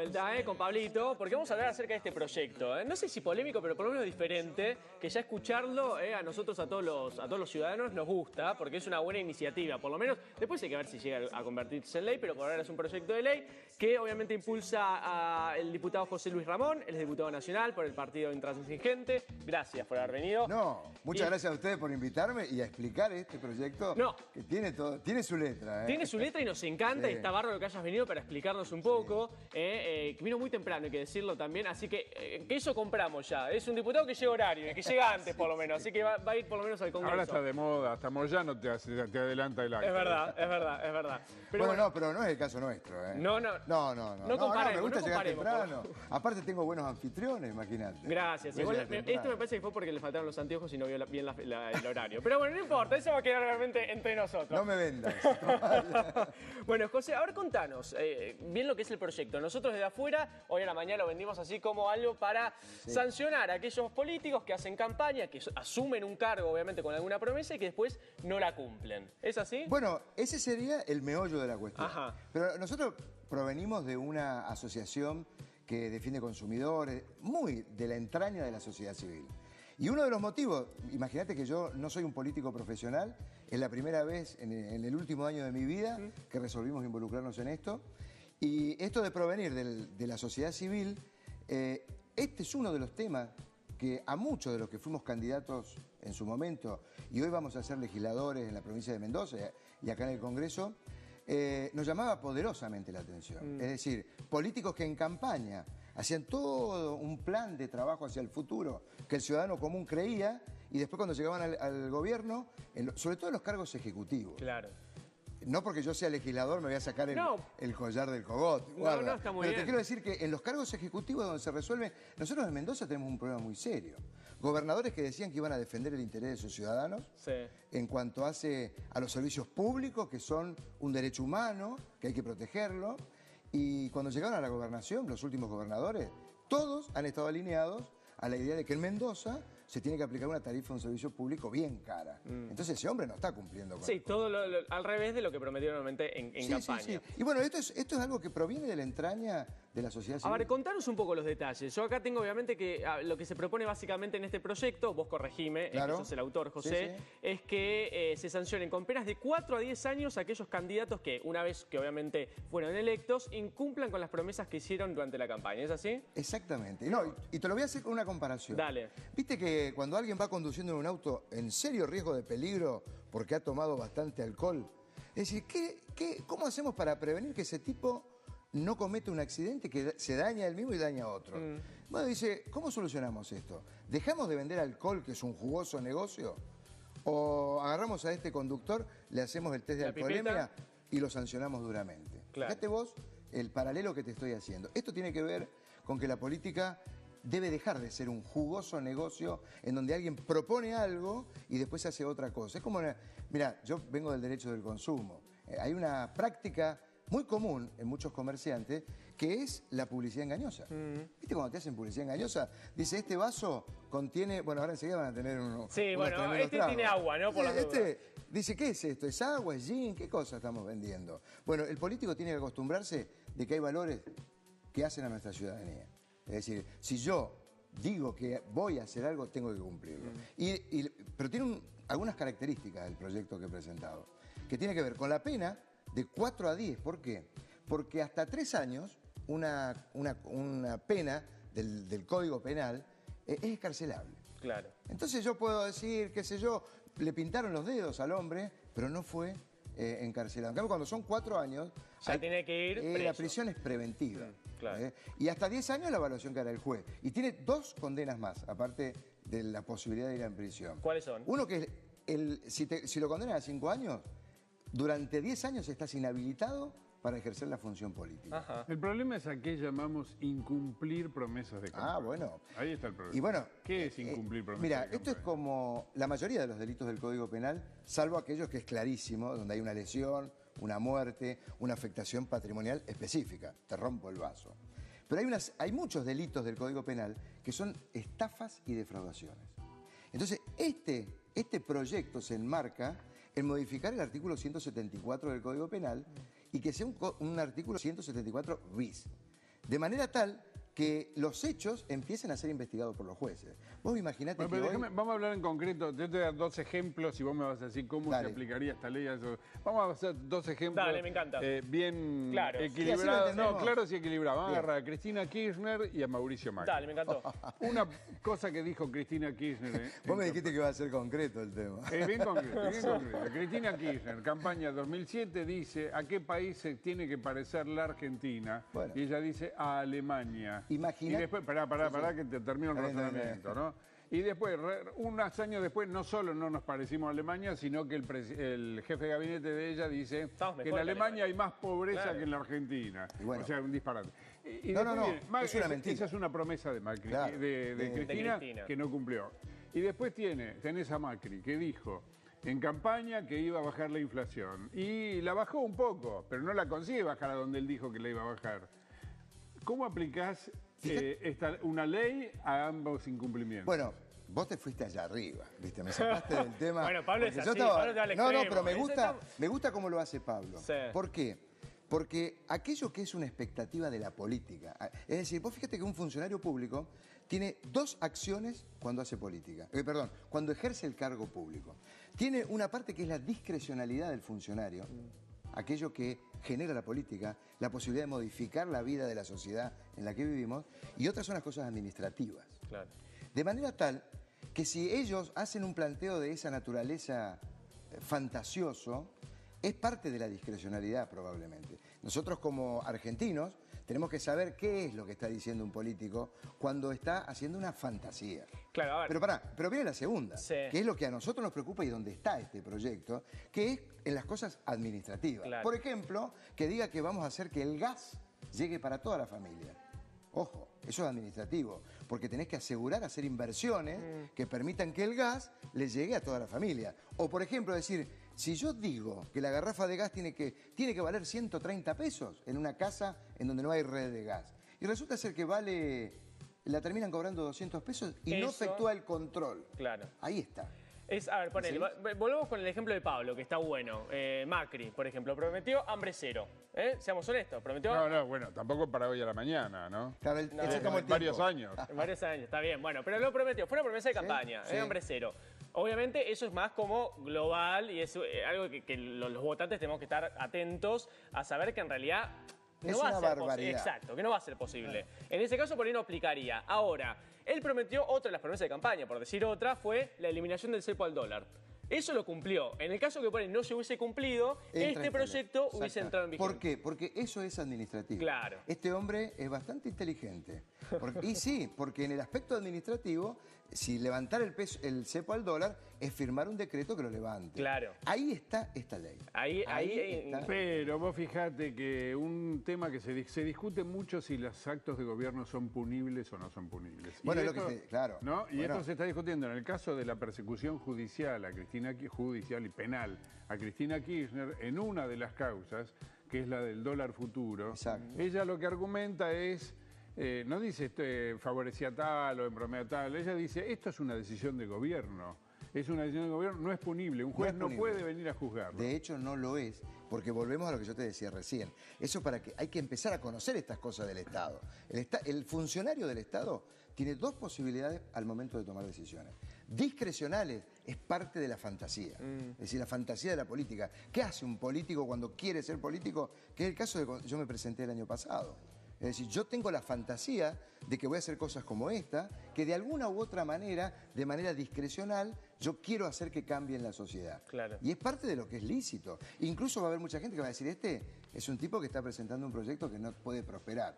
vuelta, con Pablito, porque vamos a hablar acerca de este proyecto. No sé si polémico, pero por lo menos diferente, que ya escucharlo a nosotros, a todos los ciudadanos, nos gusta, porque es una buena iniciativa, por lo menos. Después hay que ver si llega a convertirse en ley, pero por ahora es un proyecto de ley que obviamente impulsa el diputado José Luis Ramón, él es diputado nacional por el Partido Intransigente. Gracias por haber venido. No, muchas gracias a ustedes por invitarme y a explicar este proyecto que tiene su letra. Tiene su letra y nos encanta, Sí. y está bárbaro que hayas venido para explicarnos un poco. Que vino muy temprano, hay que decirlo también, así que eso compramos ya. Es un diputado que llega horario, que llega antes por lo menos, así que va a ir por lo menos al Congreso. Ahora está de moda, hasta Moyano te adelanta el acto. Es verdad. Pero bueno, no, pero no es el caso nuestro. No comparemos, me gusta no llegar comparemos. temprano. Aparte tengo buenos anfitriones, imagínate. Gracias. Voy a Igual, llegar temprano. esto me parece que fue porque le faltaron los anteojos y no vio bien el horario. Pero bueno, no importa, eso va a quedar realmente entre nosotros. No me vendas. Bueno, José, ahora contanos bien lo que es el proyecto. Nosotros desde afuera, hoy a la mañana lo vendimos así como algo para sancionar a aquellos políticos que hacen campaña, que asumen un cargo obviamente con alguna promesa y que después no la cumplen. ¿Es así? Bueno, ese sería el meollo de la cuestión. Ajá. Pero nosotros provenimos de una asociación que defiende consumidores, muy de la entraña de la sociedad civil. Y uno de los motivos, imagínate que yo no soy un político profesional, es la primera vez en el último año de mi vida que resolvimos involucrarnos en esto. Y esto de provenir de la sociedad civil, este es uno de los temas que a muchos de los que fuimos candidatos en su momento, y hoy vamos a ser legisladores en la provincia de Mendoza y acá en el Congreso, nos llamaba poderosamente la atención. Es decir, políticos que en campaña hacían todo un plan de trabajo hacia el futuro que el ciudadano común creía, y después cuando llegaban al gobierno, sobre todo en los cargos ejecutivos. Claro. No porque yo sea legislador me voy a sacar el collar del cogote. No, está muy Pero bien. te quiero decir que en los cargos ejecutivos donde se resuelve, nosotros en Mendoza tenemos un problema muy serio. Gobernadores que decían que iban a defender el interés de sus ciudadanos en cuanto hace a los servicios públicos, que son un derecho humano, que hay que protegerlo. Y cuando llegaron a la gobernación, los últimos gobernadores, todos han estado alineados a la idea de que en Mendoza se tiene que aplicar una tarifa de un servicio público bien cara. Entonces ese hombre no está cumpliendo con Sí, todo al revés de lo que prometieron normalmente en campaña. Sí. Y bueno, esto es algo que proviene de la entraña de la sociedad civil. A ver, contanos un poco los detalles. Yo acá tengo obviamente que lo que se propone básicamente en este proyecto, vos corregime, Claro. que sos el autor, José, es que se sancionen con penas de 4 a 10 años a aquellos candidatos que, una vez que obviamente fueron electos, incumplan con las promesas que hicieron durante la campaña. ¿Es así? Exactamente. No, y te lo voy a hacer con una comparación. Dale. Viste que cuando alguien va conduciendo en un auto en serio riesgo de peligro porque ha tomado bastante alcohol, es decir, ¿cómo hacemos para prevenir que ese tipo no comete un accidente que se daña a él mismo y daña a otro? Bueno, dice, ¿cómo solucionamos esto? ¿Dejamos de vender alcohol, que es un jugoso negocio? ¿O agarramos a este conductor, le hacemos el test de alcoholemia y lo sancionamos duramente? Claro. Fíjate vos el paralelo que te estoy haciendo. Esto tiene que ver con que la política debe dejar de ser un jugoso negocio en donde alguien propone algo y después hace otra cosa. Es como, mira, yo vengo del derecho del consumo. Hay una práctica muy común en muchos comerciantes que es la publicidad engañosa. ¿Viste cuando te hacen publicidad engañosa? Dice, este vaso contiene... Bueno, ahora enseguida van a tener Sí, bueno, este tiene agua, ¿no? Por la duda. Dice, ¿qué es esto? ¿Es agua? ¿Es gin? ¿Qué cosa estamos vendiendo? Bueno, el político tiene que acostumbrarse de que hay valores que hacen a nuestra ciudadanía. Es decir, si yo digo que voy a hacer algo, tengo que cumplirlo. Pero tiene algunas características del proyecto que he presentado, que tiene que ver con la pena de 4 a 10. ¿Por qué? Porque hasta 3 años una pena del Código Penal es escarcelable. Claro. Entonces yo puedo decir, qué sé yo, le pintaron los dedos al hombre, pero no fue encarcelado. En cambio, cuando son 4 años... Ya tiene que ir preso. La prisión es preventiva. Claro. Y hasta 10 años la evaluación que hará el juez. Y tiene 2 condenas más, aparte de la posibilidad de ir en prisión. ¿Cuáles son? Uno que si lo condenan a 5 años, durante 10 años estás inhabilitado para ejercer la función política. Ajá. El problema es a qué llamamos incumplir promesas de campaña. Ah, bueno. Ahí está el problema. Y bueno, ¿Qué es incumplir promesas mira, de campaña? esto es como la mayoría de los delitos del Código Penal, salvo aquellos que es clarísimo, donde hay una lesión, una muerte, una afectación patrimonial específica. Te rompo el vaso. Pero hay muchos delitos del Código Penal que son estafas y defraudaciones. Entonces, este proyecto se enmarca en modificar el artículo 174 del Código Penal y que sea un artículo 174 bis. de manera tal que los hechos empiecen a ser investigados por los jueces. Vos imaginate Bueno, que pero hoy... vamos a hablar en concreto. Yo te voy a dar 2 ejemplos y vos me vas a decir cómo Dale. se aplicaría esta ley a eso. Vamos a hacer 2 ejemplos. Dale, me encanta. Bien Claros. equilibrados. Sí, así lo entendemos. Claros y equilibrados. Vamos a Bien. agarrar a Cristina Kirchner y a Mauricio Macri. Dale, me encantó. Una cosa que dijo Cristina Kirchner. Vos me dijiste que iba a ser concreto el tema. Es bien concreto, bien concreto. Cristina Kirchner, campaña 2007, dice ¿a qué país se tiene que parecer la Argentina? Bueno. Y ella dice a Alemania. Imagina- Y después, pará, que te termino el Está bien, está bien, razonamiento, ¿no? Y después, unos años después, no solo no nos parecimos a Alemania, sino que el jefe de gabinete de ella dice Estamos que mejor en que Alemania hay más pobreza Claro. que en la Argentina. Y bueno. O sea, un disparate. Y No, no, después no, viene, es una mentira. Esa es una promesa de Macri, Claro, de de Cristina, Cristina. que no cumplió. Y después tenés a Macri, que dijo en campaña que iba a bajar la inflación. Y la bajó un poco, pero no la consigue bajar a donde él dijo que la iba a bajar. ¿Cómo aplicás una ley a ambos incumplimientos? Bueno, vos te fuiste allá arriba, ¿viste? Me sacaste del tema. Bueno, Pablo es porque así, Pablo te va al No, extremo. pero Ese me gusta cómo lo hace Pablo. Sí. ¿Por qué? Porque aquello que es una expectativa de la política, es decir, vos fíjate que un funcionario público tiene 2 acciones cuando hace política, cuando ejerce el cargo público. Tiene una parte que es la discrecionalidad del funcionario, aquello que genera la política, la posibilidad de modificar la vida de la sociedad en la que vivimos, y otras son las cosas administrativas. Claro. De manera tal que si ellos hacen un planteo de esa naturaleza fantasioso, es parte de la discrecionalidad probablemente. Nosotros como argentinos tenemos que saber qué es lo que está diciendo un político cuando está haciendo una fantasía. Claro, a ver. Pero viene la segunda, Sí. que es lo que a nosotros nos preocupa y donde está este proyecto, que es en las cosas administrativas. Claro. Por ejemplo, que diga que vamos a hacer que el gas llegue para toda la familia. Ojo, eso es administrativo, porque tenés que asegurar hacer inversiones que permitan que el gas le llegue a toda la familia. O, por ejemplo, decir, si yo digo que la garrafa de gas tiene que valer 130 pesos en una casa en donde no hay red de gas, y resulta ser que la terminan cobrando 200 pesos y no Eso- efectúa el control. Claro. Ahí está. A ver, ponele, volvemos con el ejemplo de Pablo, que está bueno. Macri, por ejemplo, prometió hambre cero. Seamos honestos, prometió No, bueno, tampoco para hoy a la mañana, ¿no? Claro, echemos el tiempo. Varios años. en varios años, está bien. Bueno, pero lo prometió, fue una promesa de campaña, sí. hambre cero. Obviamente eso es más como global y es algo que los votantes tenemos que estar atentos a saber que en realidad Es no va una a ser barbaridad. posible. Exacto, que no va a ser posible. En ese caso por ahí no aplicaría. Ahora, él prometió otra de las promesas de campaña, por decir otra, fue la eliminación del cepo al dólar. Eso lo cumplió. En el caso que por ahí no se hubiese cumplido, Entra este esta proyecto ley. hubiese Exacto. entrado en vigencia. ¿Por qué? Porque eso es administrativo. Claro. Este hombre es bastante inteligente. Y sí, porque en el aspecto administrativo, si levantar el cepo al dólar es firmar un decreto que lo levante. Claro. Ahí está esta ley. Ahí está. Pero vos fijate que un tema que se discute mucho si los actos de gobierno son punibles o no son punibles. Bueno, Y es lo que claro. ¿no? Y Bueno. esto se está discutiendo en el caso de la persecución judicial judicial y penal a Cristina Kirchner en una de las causas, que es la del dólar futuro. Exacto. Ella lo que argumenta es, no dice favorecía tal o embromea tal, ella dice esto es una decisión de gobierno. Es una decisión de gobierno, no es punible. Un juez es no punible. puede venir a juzgarlo. De hecho, no lo es, porque volvemos a lo que yo te decía recién. Eso para que hay que empezar a conocer estas cosas del Estado. El funcionario del Estado tiene 2 posibilidades al momento de tomar decisiones. Discrecionales es parte de la fantasía, es decir, la fantasía de la política. ¿Qué hace un político cuando quiere ser político? Que es el caso de cuando yo me presenté el año pasado. Es decir, yo tengo la fantasía de que voy a hacer cosas como esta, que de alguna u otra manera, de manera discrecional, yo quiero hacer que cambie en la sociedad. Claro. Y es parte de lo que es lícito. Incluso va a haber mucha gente que va a decir, este es un tipo que está presentando un proyecto que no puede prosperar.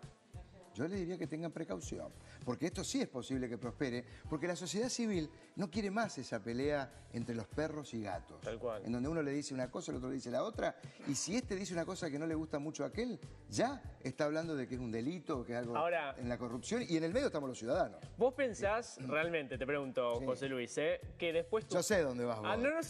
Yo le diría que tengan precaución, porque esto sí es posible que prospere, porque la sociedad civil no quiere más esa pelea entre los perros y gatos. Tal cual. En donde uno le dice una cosa, el otro le dice la otra, y si este dice una cosa que no le gusta mucho a aquel, ya está hablando de que es un delito, que es algo Ahora- en la corrupción, y en el medio estamos los ciudadanos. ¿Vos pensás realmente, te pregunto, Sí. José Luis, que después... Yo sé dónde vas vos. No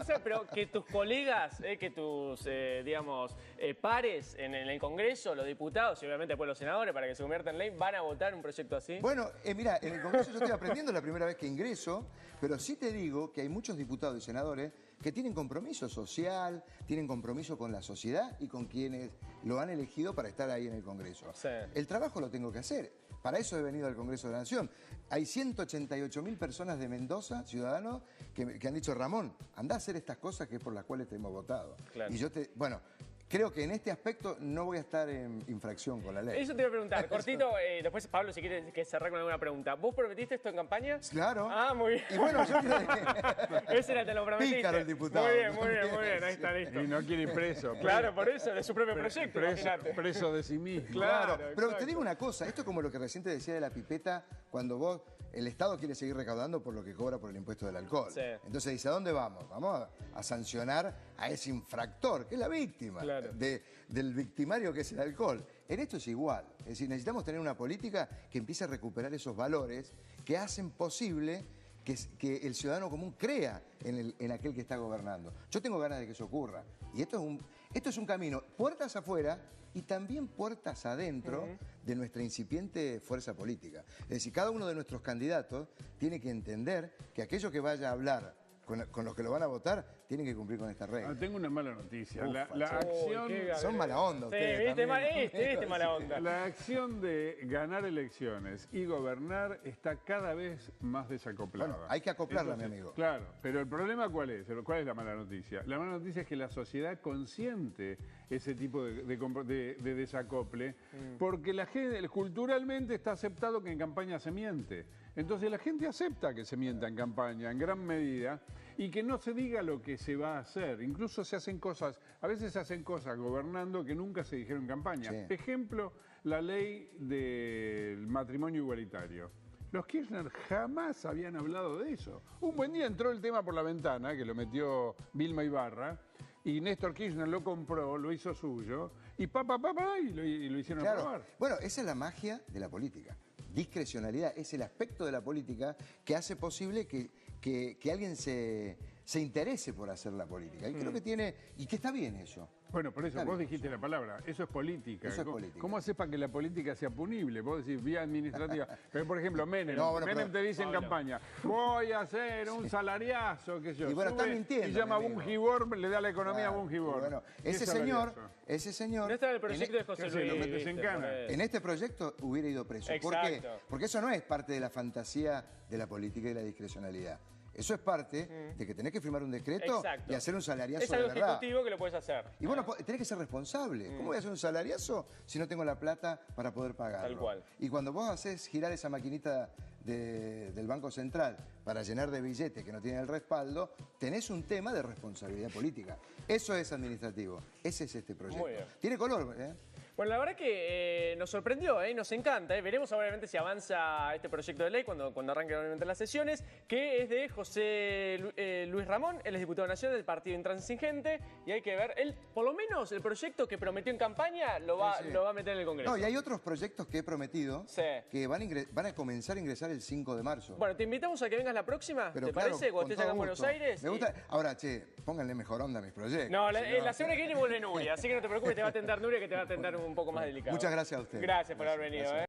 sé, pero que tus colegas, que tus, digamos, pares en el Congreso, los diputados y obviamente después los senadores, para que se convierta en ley, van a votar un proyecto así? Bueno, mira, en el Congreso yo estoy aprendiendo, es la primera vez que ingreso, pero sí te digo que hay muchos diputados y senadores que tienen compromiso social, tienen compromiso con la sociedad y con quienes lo han elegido para estar ahí en el Congreso. Sí. El trabajo lo tengo que hacer. Para eso he venido al Congreso de la Nación. Hay 188.000 personas de Mendoza, ciudadanos, que han dicho, Ramón, andá a hacer estas cosas que es por las cuales te hemos votado. Claro. Y yo bueno, creo que en este aspecto no voy a estar en infracción con la ley. Eso te iba a preguntar, cortito, después Pablo, si quieres que cerrar con alguna pregunta. ¿Vos prometiste esto en campaña? Claro. Ah, muy bien. Y bueno, yo creo Ese era, te lo prometiste. Pícaro el diputado. Muy bien, muy bien, muy bien, ahí está, listo. Y no quiere ir preso. Claro, por eso, de su propio proyecto, imagínate. Preso de sí mismo. Claro, Pero exacto. te digo una cosa, esto es como lo que recién te decía de la pipeta, cuando el Estado quiere seguir recaudando por lo que cobra por el impuesto del alcohol. Sí. Entonces dice, ¿a dónde vamos? Vamos a sancionar a ese infractor, que es la víctima Claro. del victimario que es el alcohol. En esto es igual. Es decir, necesitamos tener una política que empiece a recuperar esos valores que hacen posible que el ciudadano común crea en aquel que está gobernando. Yo tengo ganas de que eso ocurra. Y esto es un camino, puertas afuera y también puertas adentro de nuestra incipiente fuerza política. Es decir, cada uno de nuestros candidatos tiene que entender que aquello que vaya a hablar con los que lo van a votar, tienen que cumplir con esta regla. Tengo una mala noticia. Ufa, La che. acción... qué Son mala onda Sí, ustedes viste, también. viste mala onda. La acción de ganar elecciones y gobernar está cada vez más desacoplada. Bueno, hay que acoplarla, mi amigo. Claro, pero el problema ¿cuál es? ¿Cuál es la mala noticia? La mala noticia es que la sociedad consiente ese tipo de desacople porque la gente culturalmente está aceptado que en campaña se miente. Entonces la gente acepta que se mienta en campaña en gran medida y que no se diga lo que se va a hacer. Incluso se hacen cosas, a veces se hacen cosas gobernando que nunca se dijeron en campaña. Sí. Ejemplo, la ley del matrimonio igualitario. Los Kirchner jamás habían hablado de eso. Un buen día entró el tema por la ventana, que lo metió Vilma Ibarra, y Néstor Kirchner lo compró, lo hizo suyo, y y lo hicieron Claro. aprobar. Bueno, esa es la magia de la política. Discrecionalidad es el aspecto de la política que hace posible que alguien se interese por hacer la política. Y creo que y que está bien eso. Bueno, por eso Está vos bien. dijiste la palabra, eso es política. Eso es política. ¿Cómo haces para que la política sea punible? Vos decís vía administrativa. Pero, por ejemplo, Menem, No, bueno, Menem pero- te dice en campaña, voy a hacer un salariazo, que yo. Y bueno, está sube mintiendo, y llama a mi amigo. Bungibor, le da la economía a Claro, Bungibor. bueno, ¿Qué ese salariazo? señor... No está en el proyecto de José ¿qué hace? Luis. ¿Lo metes en viste, cana? por eso. En este proyecto hubiera ido preso. ¿Por qué? Exacto. Porque eso no es parte de la fantasía de la política y la discrecionalidad. Eso es parte de que tenés que firmar un decreto Exacto. y hacer un salariazo Es algo de verdad. ejecutivo que lo puedes hacer. Y bueno, tenés que ser responsable. ¿Cómo voy a hacer un salariazo si no tengo la plata para poder pagarlo? Tal cual. Y cuando vos haces girar esa maquinita del Banco Central para llenar de billetes que no tienen el respaldo, tenés un tema de responsabilidad política. Eso es administrativo. Ese es este proyecto. Muy bien. Tiene color, ¿eh? Bueno, la verdad que nos sorprendió, nos encanta. Veremos obviamente si avanza este proyecto de ley cuando arranquen obviamente las sesiones, que es de José Luis Ramón, él es diputado nacional del Partido Intransigente, y hay que ver, él, por lo menos el proyecto que prometió en campaña lo va a meter en el Congreso. No, y hay otros proyectos que he prometido Sí. que van a comenzar a ingresar el 5 de marzo. Bueno, te invitamos a que vengas la próxima, Pero ¿te claro, parece? Cuando con estés acá en todo Buenos gusto. Aires. Me gusta. Ahora, che, pónganle mejor onda a mis proyectos. No, si la semana que viene vuelve Nuria, así que no te preocupes, te va a atender Nuria, que te va a atender un poco más delicado. Muchas gracias a ustedes. Gracias por haber venido. Gracias.